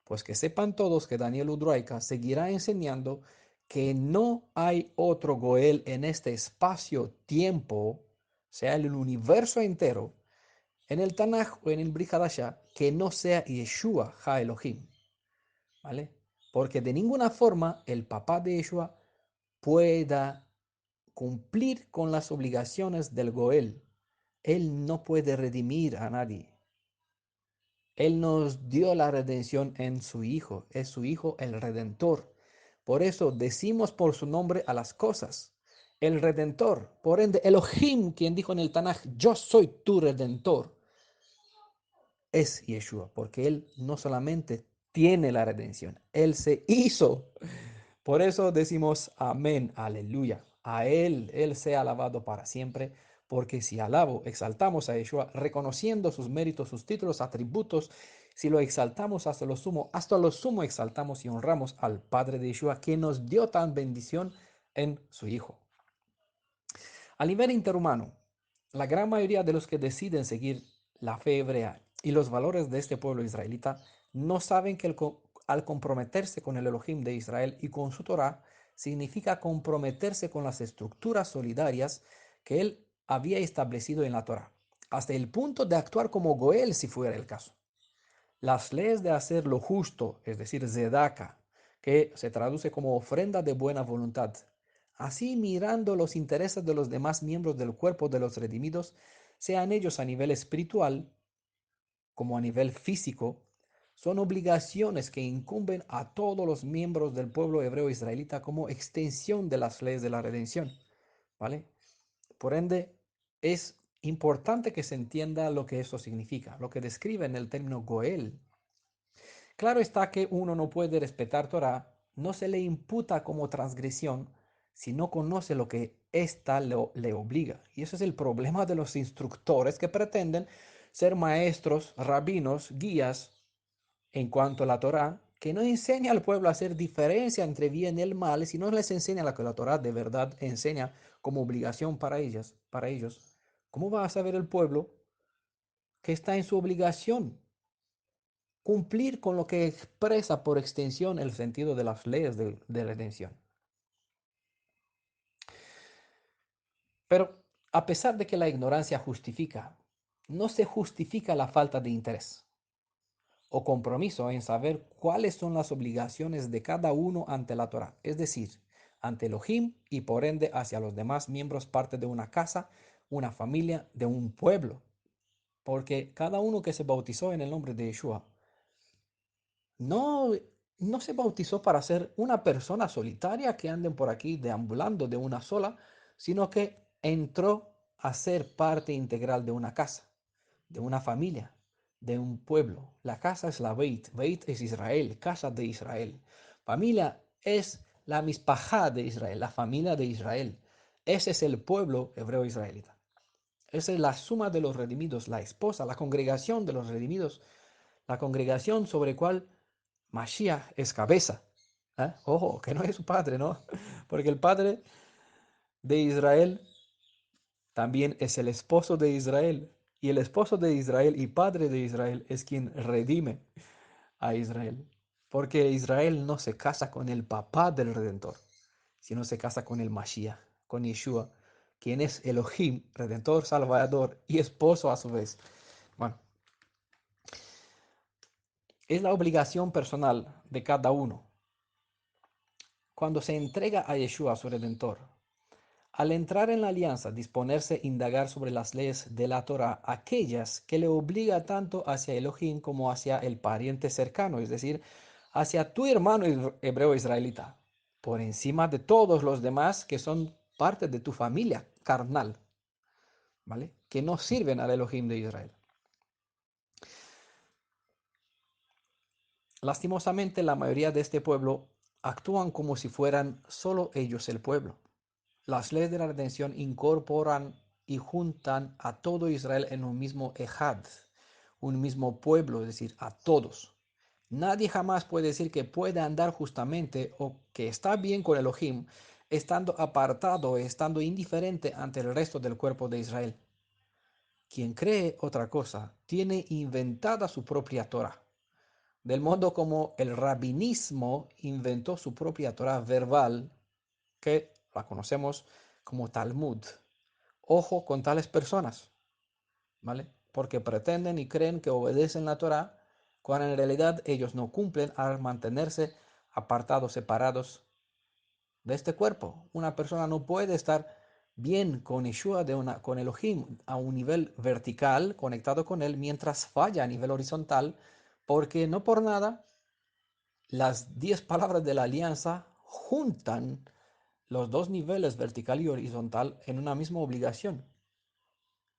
pues que sepan todos que Daniel Udraica seguirá enseñando que no hay otro Goel en este espacio-tiempo, sea el universo entero, en el Tanaj o en el Brit Hadashah, que no sea Yeshua Ha Elohim, ¿vale? Porque de ninguna forma el papá de Yeshua pueda cumplir con las obligaciones del Goel. Él no puede redimir a nadie. Él nos dio la redención en su Hijo. Es su Hijo el Redentor. Por eso decimos por su nombre a las cosas. El Redentor. Por ende, Elohim, quien dijo en el Tanaj, yo soy tu Redentor, es Yeshua. Porque Él no solamente tiene la redención, Él se hizo. Por eso decimos amén, aleluya. A Él sea alabado para siempre, porque si alabo, exaltamos a Yeshua, reconociendo sus méritos, sus títulos, atributos, si lo exaltamos hasta lo sumo exaltamos y honramos al Padre de Yeshua, que nos dio tan bendición en su Hijo. A nivel interhumano, la gran mayoría de los que deciden seguir la fe hebrea y los valores de este pueblo israelita no saben que al comprometerse con el Elohim de Israel y con su Torah, significa comprometerse con las estructuras solidarias que él había establecido en la Torah, hasta el punto de actuar como Goel si fuera el caso. Las leyes de hacer lo justo, es decir, Zedaka, que se traduce como ofrenda de buena voluntad, así mirando los intereses de los demás miembros del cuerpo de los redimidos, sean ellos a nivel espiritual como a nivel físico, son obligaciones que incumben a todos los miembros del pueblo hebreo israelita como extensión de las leyes de la redención, ¿vale? Por ende, es importante que se entienda lo que eso significa, lo que describe en el término Goel. Claro está que uno no puede respetar Torah, no se le imputa como transgresión si no conoce lo que ésta le obliga. Y ese es el problema de los instructores que pretenden ser maestros, rabinos, guías en cuanto a la Torah, que no enseña al pueblo a hacer diferencia entre bien y el mal, sino les enseña lo que la Torah de verdad enseña como obligación para ellos. ¿Cómo va a saber el pueblo que está en su obligación cumplir con lo que expresa por extensión el sentido de las leyes de redención? Pero a pesar de que la ignorancia justifica, no se justifica la falta de interés o compromiso en saber cuáles son las obligaciones de cada uno ante la Torah, es decir, ante Elohim y por ende hacia los demás miembros parte de una casa, una familia, de un pueblo, porque cada uno que se bautizó en el nombre de Yeshua no, no se bautizó para ser una persona solitaria que anden por aquí deambulando de una sola, sino que entró a ser parte integral de una casa, de una familia, de un pueblo. La casa es la Beit, Beit es Israel, casa de Israel. Familia es la mispajá de Israel, la familia de Israel. Ese es el pueblo hebreo israelita. Esa es la suma de los redimidos, la esposa, la congregación de los redimidos, la congregación sobre cual Mashiach es cabeza. ¿Eh? Ojo, que no es su padre, ¿no? Porque el padre de Israel también es el esposo de Israel. Y el esposo de Israel y padre de Israel es quien redime a Israel. Porque Israel no se casa con el papá del Redentor, sino se casa con el Mashiach, con Yeshua, quien es Elohim, Redentor, Salvador y esposo a su vez. Bueno, es la obligación personal de cada uno cuando se entrega a Yeshua, su Redentor. Al entrar en la alianza, disponerse a indagar sobre las leyes de la Torah, aquellas que le obliga tanto hacia Elohim como hacia el pariente cercano, es decir, hacia tu hermano hebreo israelita, por encima de todos los demás que son parte de tu familia carnal, ¿vale? Que no sirven al Elohim de Israel. Lastimosamente, la mayoría de este pueblo actúan como si fueran solo ellos el pueblo. Las leyes de la redención incorporan y juntan a todo Israel en un mismo ejad, un mismo pueblo, es decir, a todos. Nadie jamás puede decir que puede andar justamente o que está bien con Elohim, estando apartado, estando indiferente ante el resto del cuerpo de Israel. Quien cree otra cosa tiene inventada su propia Torah, del modo como el rabinismo inventó su propia Torah verbal, que la conocemos como Talmud. Ojo con tales personas, ¿vale? Porque pretenden y creen que obedecen la Torah, cuando en realidad ellos no cumplen al mantenerse apartados, separados de este cuerpo. Una persona no puede estar bien con Yeshua, con Elohim, a un nivel vertical, conectado con él, mientras falla a nivel horizontal, porque no por nada las 10 palabras de la alianza juntan los dos niveles, vertical y horizontal, en una misma obligación.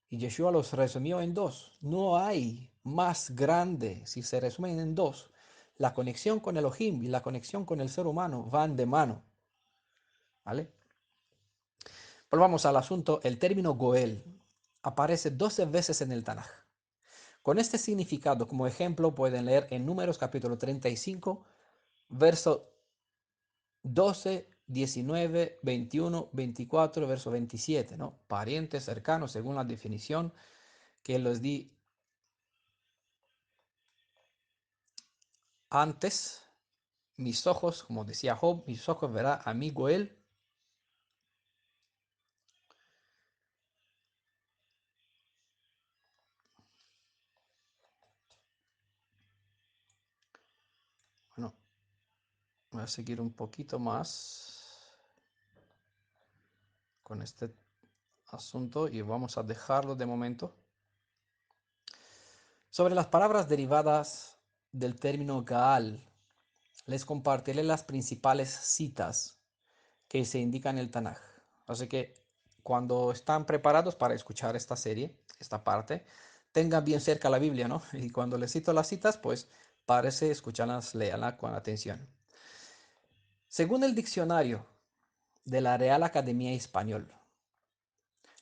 Y Yeshua los resumió en dos. No hay más grande si se resumen en dos. La conexión con Elohim y la conexión con el ser humano van de mano, ¿vale? Volvamos al asunto. El término Goel aparece 12 veces en el Tanaj. Con este significado, como ejemplo, pueden leer en Números capítulo 35, verso 12, 19, 21, 24, verso 27, ¿no? Parientes cercanos, según la definición que les di antes. Mis ojos, como decía Job, mis ojos verá a mi Goel. Bueno, voy a seguir un poquito más con este asunto y vamos a dejarlo de momento. Sobre las palabras derivadas del término Gaal, les compartiré las principales citas que se indican en el Tanaj. Así que cuando están preparados para escuchar esta serie, esta parte, tengan bien cerca la Biblia, ¿no? Y cuando les cito las citas, pues parece escucharlas, léanla con atención. Según el diccionario de la Real Academia Española,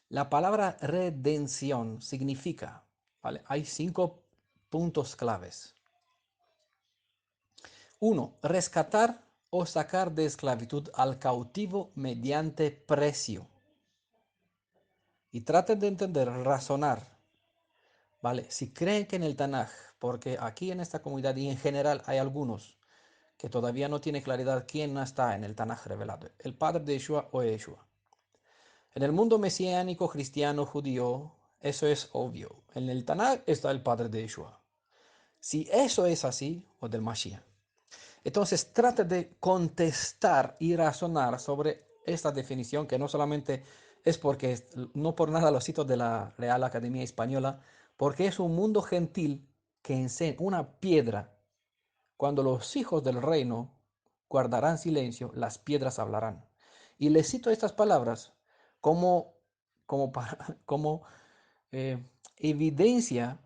la palabra redención significa, ¿vale? Hay 5 puntos claves. Uno, rescatar o sacar de esclavitud al cautivo mediante precio. Y traten de entender, razonar, ¿vale? Si creen que en el Tanaj, porque aquí en esta comunidad y en general hay algunos que todavía no tiene claridad quién no está en el Tanaj revelado, el padre de Yeshua o Yeshua. En el mundo mesiánico, cristiano, judío, eso es obvio. En el Tanaj está el padre de Yeshua. Si eso es así, o del Mashiach, entonces trata de contestar y razonar sobre esta definición que no solamente es porque, no por nada lo cito de la Real Academia Española, porque es un mundo gentil que enseña una piedra. Cuando los hijos del reino guardarán silencio, las piedras hablarán. Y le cito estas palabras como, como eh, evidencia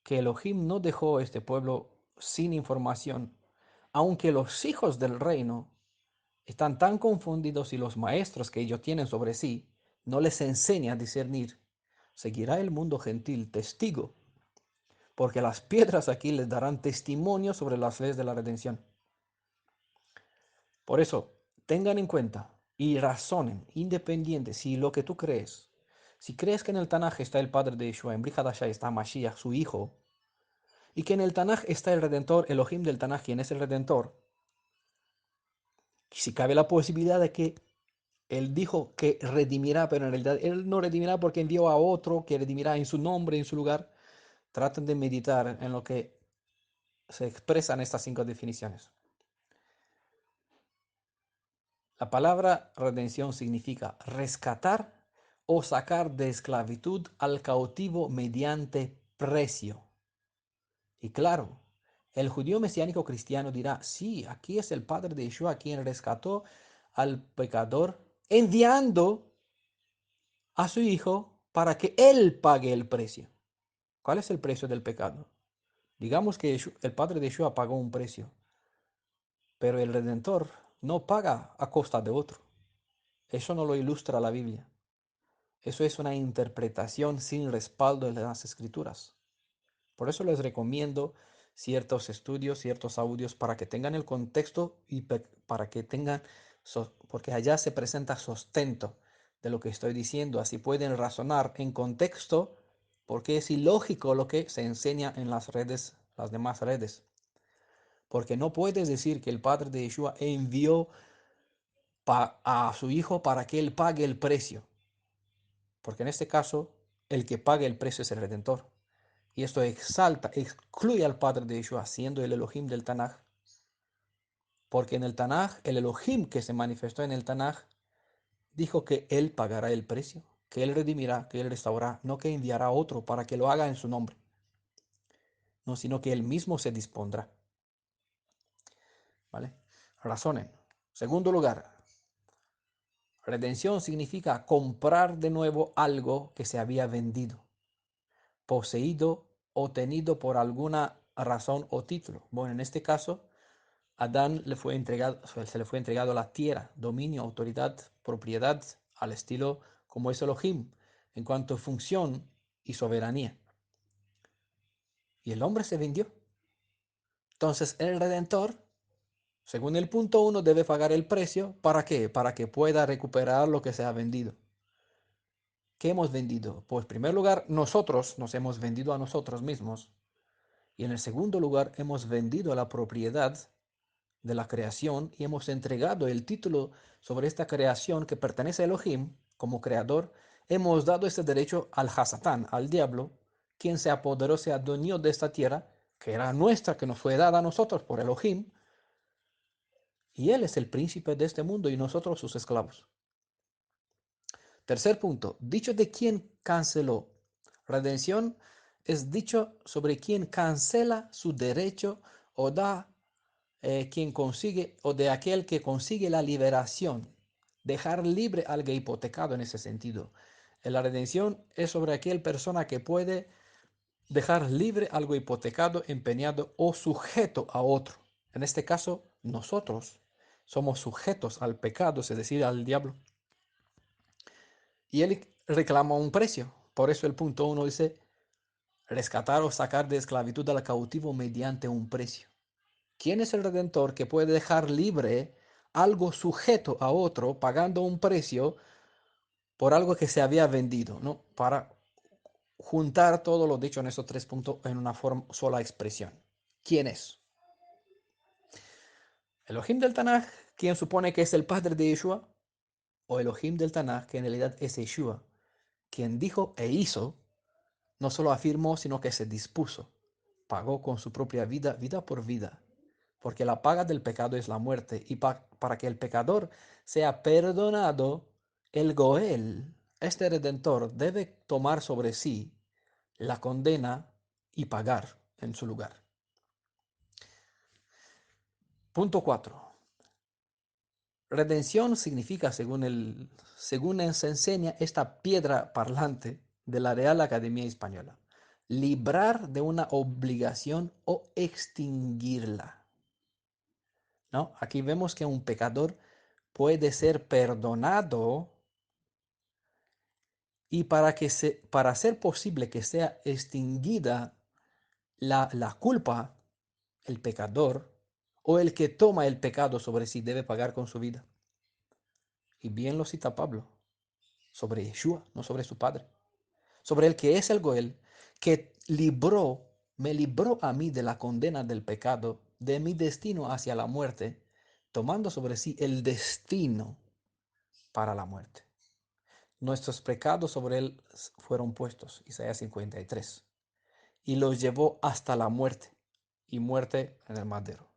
que Elohim no dejó este pueblo sin información, aunque los hijos del reino están tan confundidos y los maestros que ellos tienen sobre sí no les enseñan a discernir. Seguirá el mundo gentil testigo, porque las piedras aquí les darán testimonio sobre las leyes de la redención. Por eso, tengan en cuenta y razonen, independiente si lo que tú crees, si crees que en el Tanaj está el padre de Yeshua, en Brit Hadashah está Mashiach, su hijo, y que en el Tanaj está el Redentor, Elohim del Tanaj, quien es el Redentor, si cabe la posibilidad de que él dijo que redimirá, pero en realidad él no redimirá porque envió a otro que redimirá en su nombre, en su lugar, traten de meditar en lo que se expresan estas 5 definiciones. La palabra redención significa rescatar o sacar de esclavitud al cautivo mediante precio. Y claro, el judío mesiánico cristiano dirá, sí, aquí es el Padre de Yeshua quien rescató al pecador enviando a su Hijo para que Él pague el precio. ¿Cuál es el precio del pecado? Digamos que el Padre de Yeshua pagó un precio, pero el Redentor no paga a costa de otro. Eso no lo ilustra la Biblia. Eso es una interpretación sin respaldo en las Escrituras. Por eso les recomiendo ciertos estudios, ciertos audios para que tengan el contexto y para que tengan, porque allá se presenta sustento de lo que estoy diciendo. Así pueden razonar en contexto porque es ilógico lo que se enseña en las redes, las demás redes. Porque no puedes decir que el padre de Yeshua envió a su hijo para que él pague el precio. Porque en este caso, el que pague el precio es el Redentor. Y esto exalta, excluye al padre de Yeshua, siendo el Elohim del Tanaj. Porque en el Tanaj, el Elohim que se manifestó en el Tanaj, dijo que él pagará el precio, que él redimirá, que él restaurará, no que enviará a otro para que lo haga en su nombre, no, sino que él mismo se dispondrá. ¿Vale? Razonen. Segundo lugar, redención significa comprar de nuevo algo que se había vendido, poseído o tenido por alguna razón o título. Bueno, en este caso, Adán se le fue entregado la tierra, dominio, autoridad, propiedad al estilo como es Elohim, en cuanto a función y soberanía. Y el hombre se vendió. Entonces el Redentor, según el punto uno, debe pagar el precio. ¿Para qué? Para que pueda recuperar lo que se ha vendido. ¿Qué hemos vendido? Pues en primer lugar, nosotros nos hemos vendido a nosotros mismos. Y en el segundo lugar, hemos vendido la propiedad de la creación y hemos entregado el título sobre esta creación que pertenece a Elohim como creador. Hemos dado este derecho al Hasatán, al diablo, quien se apoderó, se adueñó de esta tierra, que era nuestra, que nos fue dada a nosotros por Elohim. Y él es el príncipe de este mundo y nosotros sus esclavos. Tercer punto, dicho de quien canceló. Redención es dicho sobre quien cancela su derecho o da quien consigue o de aquel que consigue la liberación. Dejar libre al que hipotecado en ese sentido. La redención es sobre aquel persona que puede dejar libre algo hipotecado, empeñado o sujeto a otro. En este caso, nosotros somos sujetos al pecado, es decir, al diablo. Y él reclama un precio. Por eso el punto uno dice, rescatar o sacar de esclavitud al cautivo mediante un precio. ¿Quién es el redentor que puede dejar libre algo sujeto a otro pagando un precio por algo que se había vendido? ¿No? Para juntar todo lo dicho en esos tres puntos en una sola expresión. ¿Quién es? Elohim del Tanaj, quien supone que es el padre de Yeshua, o Elohim del Tanaj, que en realidad es Yeshua, quien dijo e hizo. No solo afirmó, sino que se dispuso. Pagó con su propia vida, vida por vida. Porque la paga del pecado es la muerte. Y para que el pecador sea perdonado, el Goel, este redentor, debe tomar sobre sí la condena y pagar en su lugar. Punto 4. Redención significa, según se enseña esta piedra parlante de la Real Academia Española, librar de una obligación o extinguirla. ¿No? Aquí vemos que un pecador puede ser perdonado y para ser posible que sea extinguida la culpa, el pecador o el que toma el pecado sobre sí debe pagar con su vida. Y bien lo cita Pablo, sobre Yeshua, no sobre su padre, sobre el que es el Goel, que me libró a mí de la condena del pecado, de mi destino hacia la muerte, tomando sobre sí el destino para la muerte. Nuestros pecados sobre él fueron puestos, Isaías 53, y los llevó hasta la muerte, y muerte en el madero.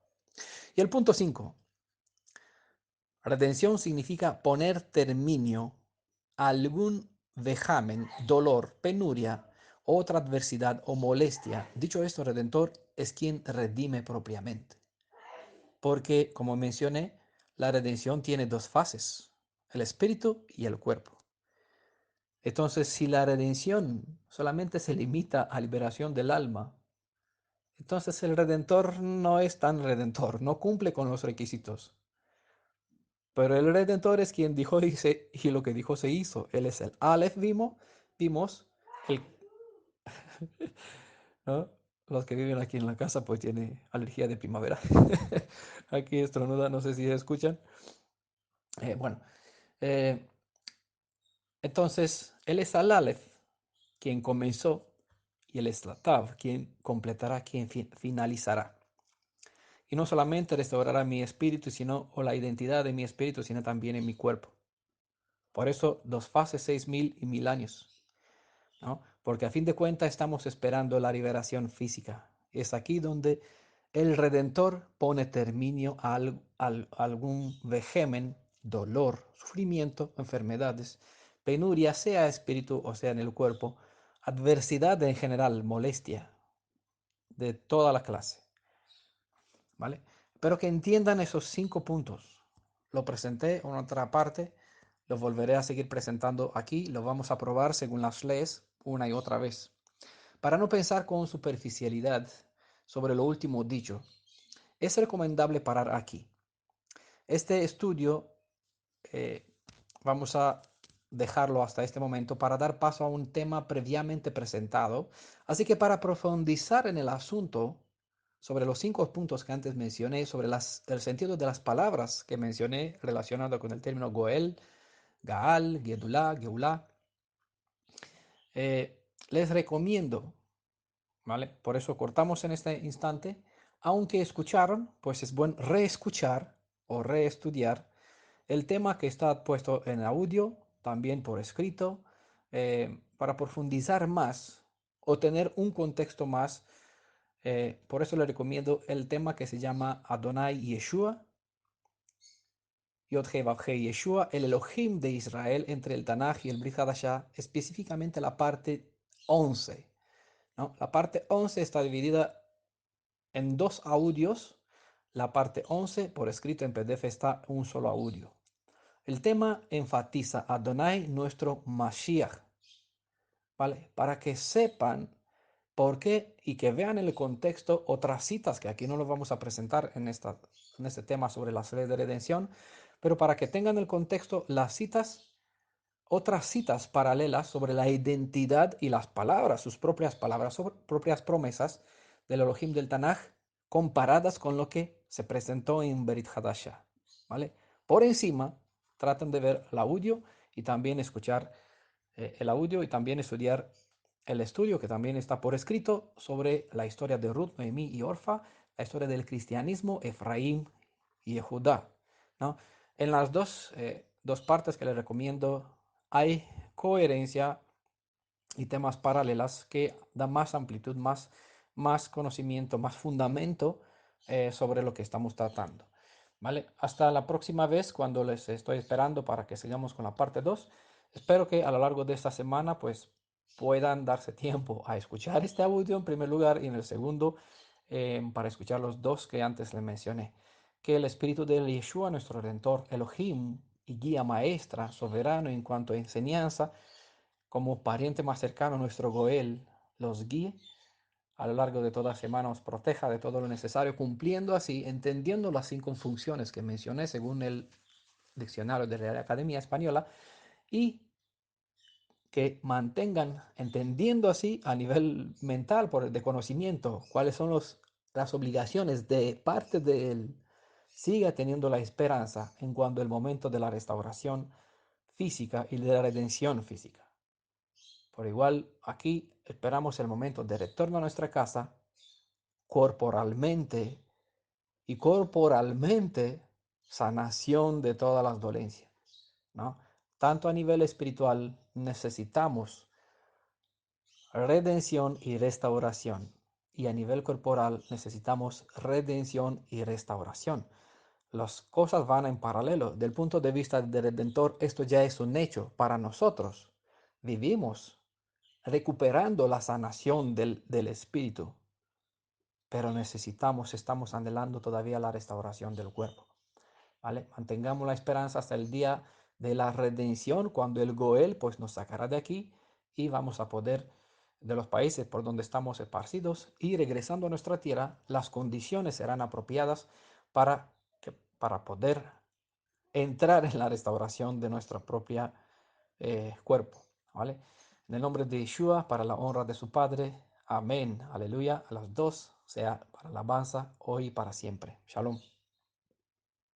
Y el punto 5, redención significa poner término a algún vejamen, dolor, penuria, otra adversidad o molestia. Dicho esto, redentor es quien redime propiamente. Porque, como mencioné, la redención tiene dos fases, el espíritu y el cuerpo. Entonces, si la redención solamente se limita a liberación del alma, entonces el redentor no es tan redentor, no cumple con los requisitos. Pero el redentor es quien dijo y lo que dijo se hizo. Él es el Aleph, vimos, el, ¿no? Los que viven aquí en la casa pues tienen alergia de primavera. Aquí estornuda, no sé si escuchan. Bueno, eh, entonces él es el Aleph, quien comenzó, y él es la Tav, quien completará, quien finalizará. Y no solamente restaurará mi espíritu, sino o la identidad de mi espíritu, sino también en mi cuerpo. Por eso, dos fases, 6.000 y 1.000 años, ¿no? Porque a fin de cuentas estamos esperando la liberación física. Es aquí donde el Redentor pone término a algún vejemen, dolor, sufrimiento, enfermedades, penuria, sea espíritu o sea en el cuerpo, adversidad en general, molestia de toda la clase, ¿vale? Pero que entiendan esos 5 puntos. Lo presenté en otra parte, lo volveré a seguir presentando aquí, lo vamos a probar según las leyes una y otra vez. Para no pensar con superficialidad sobre lo último dicho, es recomendable parar aquí. Este estudio, eh, vamos a dejarlo hasta este momento para dar paso a un tema previamente presentado. Así que para profundizar en el asunto sobre los 5 puntos que antes mencioné, sobre el sentido de las palabras que mencioné relacionado con el término Goel, Gaal, Gedulá, Geulá, les recomiendo, ¿vale? Por eso cortamos en este instante. Aunque escucharon, pues es buen reescuchar o reestudiar el tema que está puesto en audio, también por escrito, para profundizar más o tener un contexto más. Por eso le recomiendo el tema que se llama Adonai Yeshua, Yod-Heh-Vav-Heh Yeshua, el Elohim de Israel entre el Tanaj y el Brit Hadashah, específicamente la parte 11, ¿no? La parte 11 está dividida en 2 audios. La parte 11 por escrito en PDF está un solo audio. El tema enfatiza a Adonai, nuestro Mashiach, ¿vale? Para que sepan por qué y que vean en el contexto otras citas que aquí no los vamos a presentar en este tema sobre las leyes de redención, pero para que tengan el contexto las citas, otras citas paralelas sobre la identidad y las palabras, sus propias palabras, sus propias promesas del Elohim del Tanaj, comparadas con lo que se presentó en Berit Hadashah, ¿vale? Por encima, tratan de ver el audio y también escuchar el audio y también estudiar el estudio que también está por escrito sobre la historia de Ruth, Noemí y Orfa, la historia del cristianismo, Efraín y Judá, ¿no? En las dos partes que les recomiendo hay coherencia y temas paralelas que dan más amplitud, más conocimiento, más fundamento sobre lo que estamos tratando. ¿Vale? Hasta la próxima vez cuando les estoy esperando para que sigamos con la parte 2. Espero que a lo largo de esta semana pues puedan darse tiempo a escuchar este audio en primer lugar y en el segundo para escuchar los dos que antes les mencioné. Que el Espíritu de Yeshua, nuestro Redentor, Elohim y guía maestra, soberano en cuanto a enseñanza, como pariente más cercano, nuestro Goel, los guíe a lo largo de toda la semana, os proteja de todo lo necesario, cumpliendo así, entendiendo las 5 funciones que mencioné según el diccionario de la Real Academia Española, y que mantengan, entendiendo así a nivel mental, de conocimiento, cuáles son las obligaciones de parte de él, siga teniendo la esperanza en cuanto el momento de la restauración física y de la redención física. Por igual, aquí esperamos el momento de retorno a nuestra casa corporalmente y corporalmente sanación de todas las dolencias, ¿no? Tanto a nivel espiritual necesitamos redención y restauración y a nivel corporal necesitamos redención y restauración. Las cosas van en paralelo. Del punto de vista del Redentor, esto ya es un hecho para nosotros. Vivimos recuperando la sanación del espíritu, pero estamos anhelando todavía la restauración del cuerpo, ¿vale? Mantengamos la esperanza hasta el día de la redención, cuando el Goel pues nos sacará de aquí y vamos a poder de los países por donde estamos esparcidos y regresando a nuestra tierra, las condiciones serán apropiadas para, para poder entrar en la restauración de nuestra propia cuerpo, ¿vale? En el nombre de Yeshua, para la honra de su Padre. Amén. Aleluya. A las dos, sea para alabanza, hoy y para siempre. Shalom.